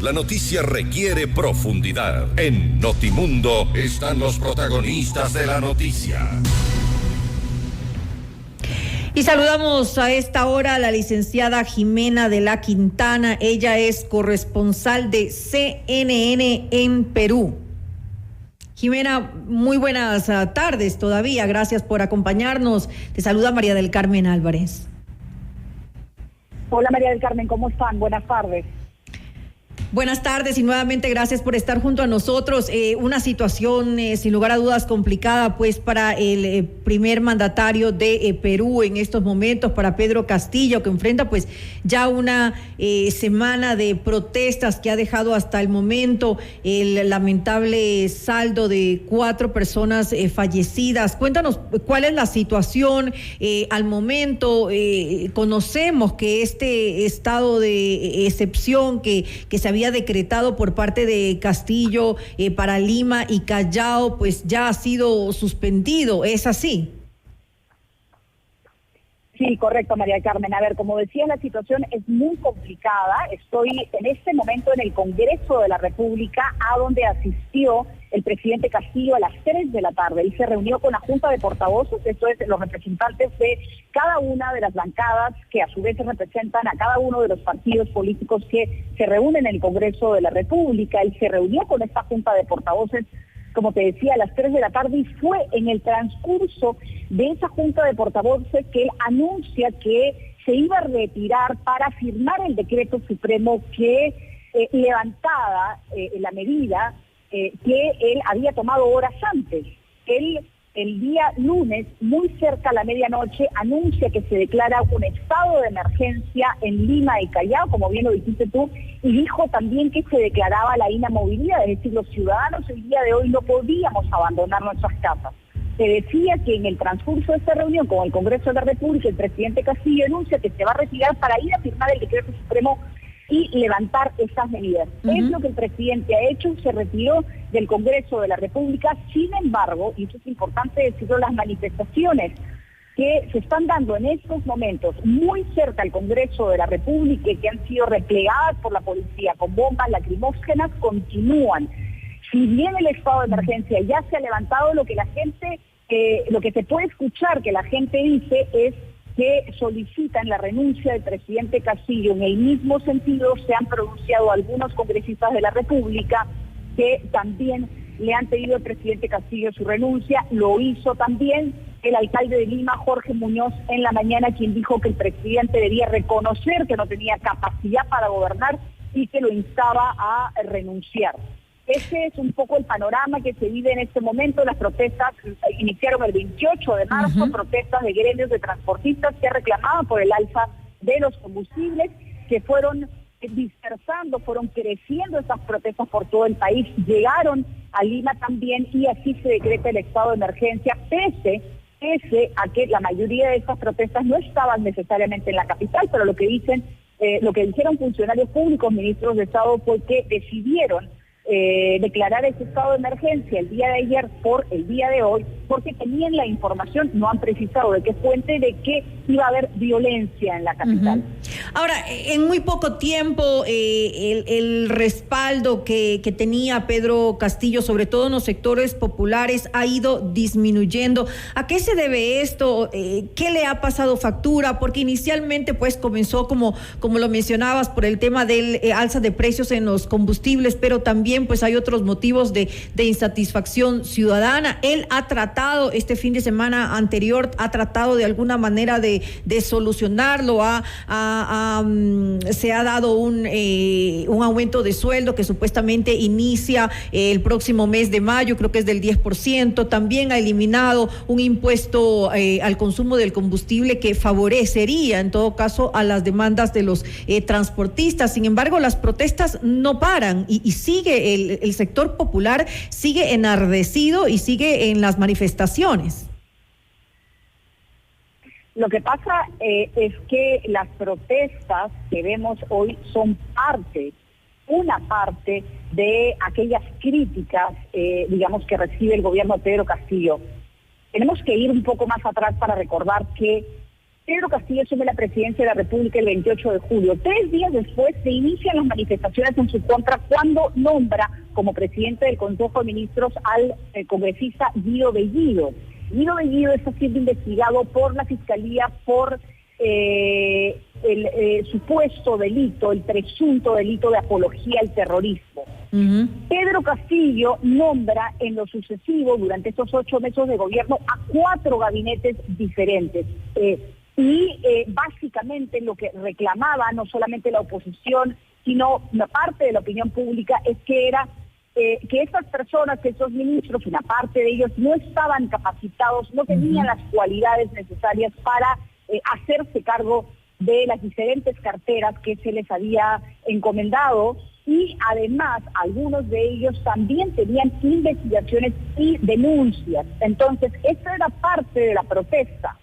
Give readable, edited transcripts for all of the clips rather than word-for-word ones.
la noticia requiere profundidad. En Notimundo están los protagonistas de la noticia. Y saludamos a esta hora a la licenciada Jimena de la Quintana. Ella es corresponsal de CNN en Perú. Jimena, muy buenas tardes todavía. Gracias por acompañarnos. Te saluda María del Carmen Álvarez. Hola María del Carmen, ¿cómo están? Buenas tardes. Buenas tardes y nuevamente gracias por estar junto a nosotros. Una situación sin lugar a dudas complicada pues para el primer mandatario de Perú en estos momentos, para Pedro Castillo, que enfrenta pues ya una semana de protestas que ha dejado hasta el momento el lamentable saldo de 4 personas fallecidas. Cuéntanos cuál es la situación al momento. Conocemos que este estado de excepción que se había decretado por parte de Castillo para Lima y Callao, pues ya ha sido suspendido, ¿es así? Sí, correcto, María del Carmen. A ver, como decía, la situación es muy complicada. Estoy en este momento en el Congreso de la República, a donde asistió el presidente Castillo a las 3 de la tarde. Él se reunió con la Junta de Portavoces, esto es, los representantes de cada una de las bancadas que a su vez representan a cada uno de los partidos políticos que se reúnen en el Congreso de la República. Él se reunió con esta Junta de Portavoces, como te decía, a las 3 de la tarde, y fue en el transcurso de esa Junta de Portavoces que él anuncia que se iba a retirar para firmar el decreto supremo que levantaba la medida que él había tomado horas antes. Él, el día lunes, muy cerca a la medianoche, anuncia que se declara un estado de emergencia en Lima y Callao, como bien lo dijiste tú, y dijo también que se declaraba la inamovilidad, es decir, los ciudadanos el día de hoy no podíamos abandonar nuestras casas. Se decía que en el transcurso de esta reunión con el Congreso de la República, el presidente Castillo anuncia que se va a retirar para ir a firmar el decreto supremo y levantar estas medidas. Es lo que el presidente ha hecho, se retiró del Congreso de la República. Sin embargo, y eso es importante decirlo, las manifestaciones que se están dando en estos momentos muy cerca al Congreso de la República y que han sido replegadas por la policía con bombas lacrimógenas continúan. Si bien el estado de emergencia ya se ha levantado, lo que la gente, lo que se puede escuchar que la gente dice es que solicitan la renuncia del presidente Castillo. En el mismo sentido se han pronunciado algunos congresistas de la República que también le han pedido al presidente Castillo su renuncia. Lo hizo también el alcalde de Lima, Jorge Muñoz, en la mañana, quien dijo que el presidente debía reconocer que no tenía capacidad para gobernar y que lo instaba a renunciar. Ese es un poco el panorama que se vive en este momento. Las protestas iniciaron el 28 de marzo, protestas de gremios de transportistas que reclamaban por el alza de los combustibles, que fueron dispersando, fueron creciendo esas protestas por todo el país, llegaron a Lima también, y así se decreta el estado de emergencia, pese a que la mayoría de estas protestas no estaban necesariamente en la capital, pero lo que dijeron funcionarios públicos, ministros de Estado, fue que decidieron declarar ese estado de emergencia el día de ayer por el día de hoy, porque tenían la información, no han precisado de qué fuente, de que iba a haber violencia en la capital. Ahora, en muy poco tiempo, el respaldo que tenía Pedro Castillo, sobre todo en los sectores populares, ha ido disminuyendo. ¿A qué se debe esto? ¿Qué le ha pasado factura? Porque inicialmente pues comenzó, como lo mencionabas, por el tema del alza de precios en los combustibles, pero también pues hay otros motivos de insatisfacción ciudadana. Él ha tratado, este fin de semana anterior, ha tratado de alguna manera de solucionarlo, se ha dado un aumento de sueldo que supuestamente inicia el próximo mes de mayo, creo que es del 10%, también ha eliminado un impuesto al consumo del combustible que favorecería en todo caso a las demandas de los transportistas. Sin embargo, las protestas no paran y sigue el sector popular, sigue enardecido y sigue en las manifestaciones. Lo que pasa es que las protestas que vemos hoy son una parte de aquellas críticas, digamos, que recibe el gobierno de Pedro Castillo. Tenemos que ir un poco más atrás para recordar que Pedro Castillo asume la presidencia de la República el 28 de julio. 3 días después se inician las manifestaciones en su contra cuando nombra como presidente del Consejo de Ministros al congresista Guido Bellido. Guido Bellido está siendo investigado por la Fiscalía por el supuesto delito, el presunto delito de apología al terrorismo. Pedro Castillo nombra en lo sucesivo, durante estos 8 meses de gobierno, a 4 gabinetes diferentes. Básicamente lo que reclamaba no solamente la oposición, sino una parte de la opinión pública, es que estas personas, que esos ministros, una parte de ellos no estaban capacitados, no tenían las cualidades necesarias para hacerse cargo de las diferentes carteras que se les había encomendado, y además algunos de ellos también tenían investigaciones y denuncias. Entonces, esta era parte de la protesta,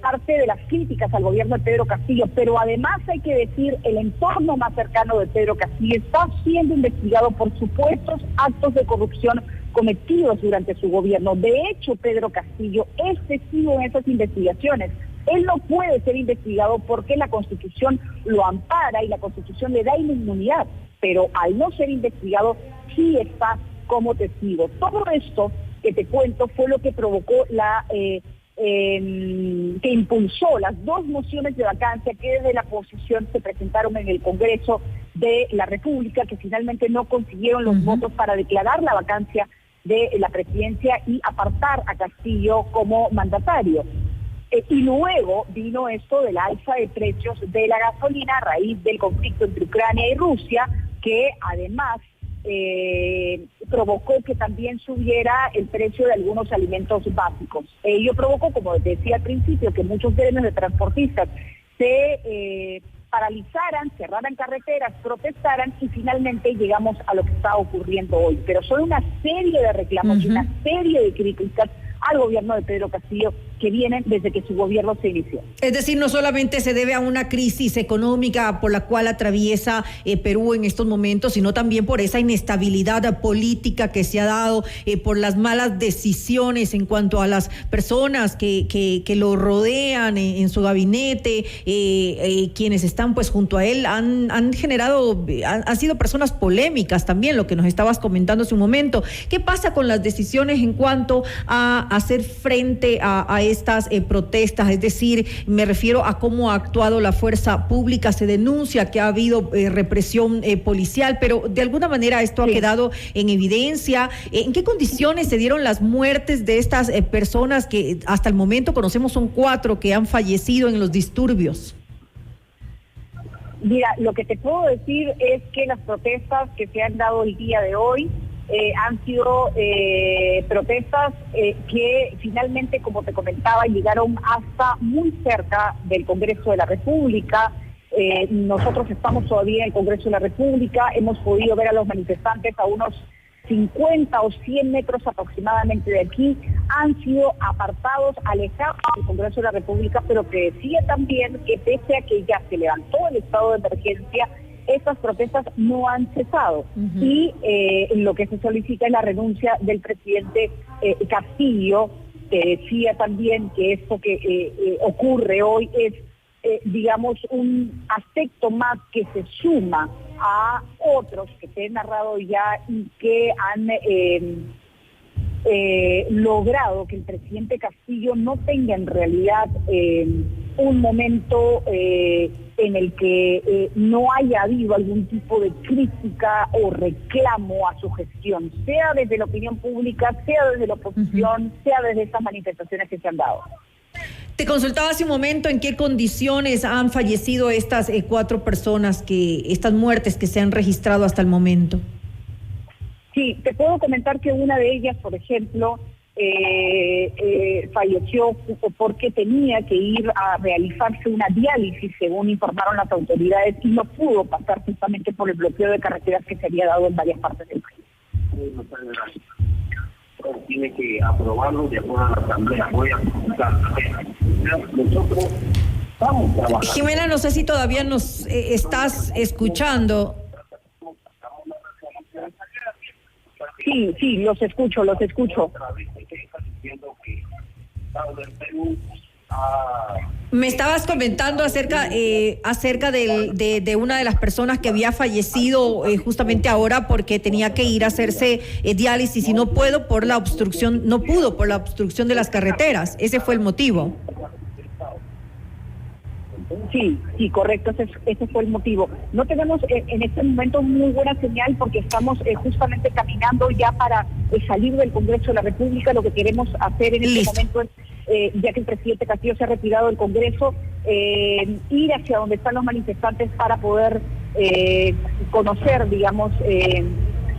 parte de las críticas al gobierno de Pedro Castillo, pero además hay que decir, el entorno más cercano de Pedro Castillo está siendo investigado por supuestos actos de corrupción cometidos durante su gobierno. De hecho, Pedro Castillo es testigo en esas investigaciones. Él no puede ser investigado porque la Constitución lo ampara y la Constitución le da inmunidad, pero al no ser investigado sí está como testigo. Todo esto que te cuento fue lo que provocó que impulsó las 2 mociones de vacancia que desde la oposición se presentaron en el Congreso de la República, que finalmente no consiguieron los votos para declarar la vacancia de la presidencia y apartar a Castillo como mandatario. Y luego vino esto del alza de precios de la gasolina a raíz del conflicto entre Ucrania y Rusia, que además provocó que también subiera el precio de algunos alimentos básicos. Ello provocó, como decía al principio, que muchos gremios de transportistas se paralizaran, cerraran carreteras, protestaran, y finalmente llegamos a lo que está ocurriendo hoy. Pero son una serie de reclamos y una serie de críticas al gobierno de Pedro Castillo que vienen desde que su gobierno se inició. Es decir, no solamente se debe a una crisis económica por la cual atraviesa Perú en estos momentos, sino también por esa inestabilidad política que se ha dado, por las malas decisiones en cuanto a las personas que lo rodean en su gabinete, quienes están pues junto a él han sido personas polémicas también, lo que nos estabas comentando hace un momento. ¿Qué pasa con las decisiones en cuanto a hacer frente a estas protestas? Es decir, me refiero a cómo ha actuado la fuerza pública. Se denuncia que ha habido represión policial, pero de alguna manera esto ha quedado en evidencia. ¿En qué condiciones se dieron las muertes de estas personas que hasta el momento conocemos son 4 que han fallecido en los disturbios? Mira, lo que te puedo decir es que las protestas que se han dado el día de hoy han sido protestas que finalmente, como te comentaba, llegaron hasta muy cerca del Congreso de la República. Nosotros estamos todavía en el Congreso de la República, hemos podido ver a los manifestantes a unos 50 o 100 metros aproximadamente de aquí, han sido apartados, alejados del Congreso de la República, pero que decía también que pese a que ya se levantó el estado de emergencia, estas protestas no han cesado. Y lo que se solicita es la renuncia del presidente Castillo, que decía también que esto que ocurre hoy es, digamos, un aspecto más que se suma a otros que te he narrado ya y que han logrado que el presidente Castillo no tenga en realidad un momento en el que no haya habido algún tipo de crítica o reclamo a su gestión, sea desde la opinión pública, sea desde la oposición, sea desde estas manifestaciones que se han dado. Te consultaba hace un momento en qué condiciones han fallecido estas 4 personas, estas muertes que se han registrado hasta el momento. Sí, te puedo comentar que una de ellas, por ejemplo, falleció porque tenía que ir a realizarse una diálisis, según informaron las autoridades, y no pudo pasar justamente por el bloqueo de carreteras que se había dado en varias partes del país. Tiene que aprobarlo de acuerdo a la asamblea. Voy a preguntar. Nosotros vamos a trabajar. Jimena, no sé si todavía nos estás escuchando. Sí, los escucho. Me estabas comentando acerca de una de las personas que había fallecido justamente ahora porque tenía que ir a hacerse diálisis y no pudo por la obstrucción de las carreteras. Ese fue el motivo. Sí, correcto, ese fue el motivo. No tenemos en este momento muy buena señal porque estamos justamente caminando ya para salir del Congreso de la República. Lo que queremos hacer en este momento es, ya que el presidente Castillo se ha retirado del Congreso, ir hacia donde están los manifestantes para poder conocer, digamos,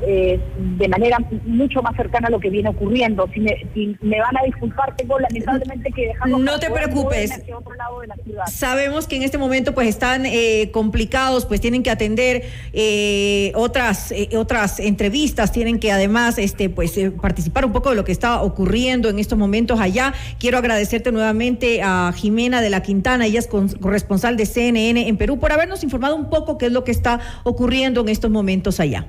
de manera mucho más cercana a lo que viene ocurriendo. Si me van a disculpar, tengo lamentablemente que dejarlo. No te preocupes. Hacia otro lado de la ciudad. Sabemos que en este momento pues están complicados, pues tienen que atender otras entrevistas, tienen que además participar un poco de lo que está ocurriendo en estos momentos allá. Quiero agradecerte nuevamente a Jimena de la Quintana, ella es corresponsal de CNN en Perú, por habernos informado un poco qué es lo que está ocurriendo en estos momentos allá.